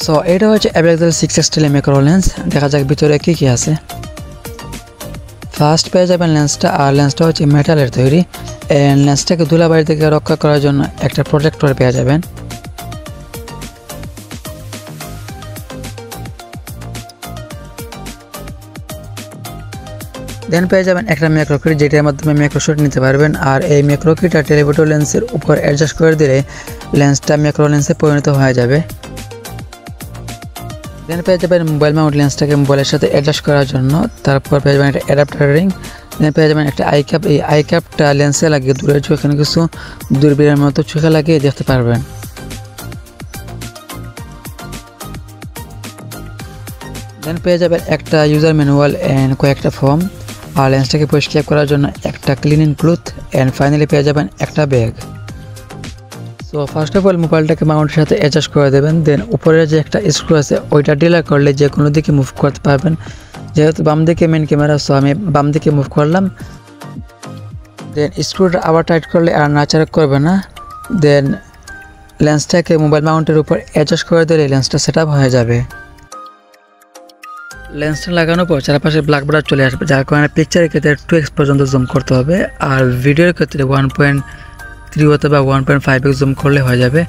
So এটা হচ্ছে available 6x টেলিম্যাক্রো lens. দেখা যাক ভিতরে কি আছে। ফার্স্ট পেয়ে যাবেন লেন্সটা, আর লেন্সটা হচ্ছে মেটালের তৈরি। লেন্সটাকে ধুলাবাড়ি থেকে রক্ষা করার জন্য একটা প্রোটেক্টর পেয়ে যাবেন। দেন পেয়ে যাবেন একটা ম্যাক্রো কিট, যেটার মাধ্যমে ম্যাক্রো শট নিতে পারবেন। আর এই ম্যাক্রো কিটটা টেলিফোটো লেন্সের উপর অ্যাডজাস্ট করে দিলে লেন্সটা ম্যাক্রো লেন্সে পরিণত হয়ে যাবে। দেন পেয়ে যাবেন মোবাইল মাউন্ট লেন্সটাকে মোবাইলের সাথে অ্যাডজাস্ট করার জন্য। তারপর পেয়ে যাবেন একটা অ্যাডাপ্টার রিং। দেন পেয়ে যাবেন একটা আই ক্যাপ। এই আই ক্যাপটা লেন্সে লাগিয়ে দূরের চোখে কিছু দূরবীনের মতো চোখে লাগিয়ে দেখতে পারবেন। দেন পেয়ে যাবেন একটা ইউজার ম্যানুয়াল অ্যান্ড কয়েকটা ফর্ম। আর লেন্সটাকে পরিষ্কার করার জন্য একটা ক্লিনিং ক্লথ। অ্যান্ড ফাইনালি পেয়ে যাবেন একটা bag. So first of all মোবাইলটাকে মাউন্টের সাথে অ্যাডজাস্ট করে দেবেন। দেন উপরে যে একটা স্ক্রু আছে ওইটা ডিলা করলে যে কোনো দিকে মুভ করতে পারবেন। যেহেতু বাম দিকে মেন ক্যামেরা, সো আমি বাম দিকে মুভ করলাম। দেন স্ক্রুটা আবার টাইট করলে আর নাড়াচাড়া করবে না। দেন লেন্সটাকে মোবাইল মাউন্টের উপর অ্যাডজাস্ট করে দিলে লেন্সটা সেট আপ হয়ে যাবে। লেন্সটা লাগানোর পর চারপাশে ব্ল্যাক বর্ডার চলে আসবে, যার কারণে পিকচারের ক্ষেত্রে 2x পর্যন্ত জুম করতে হবে। আর ভিডিওর ক্ষেত্রে 1.3 অথবা 1.5x জুম করলে হয়ে যাবে।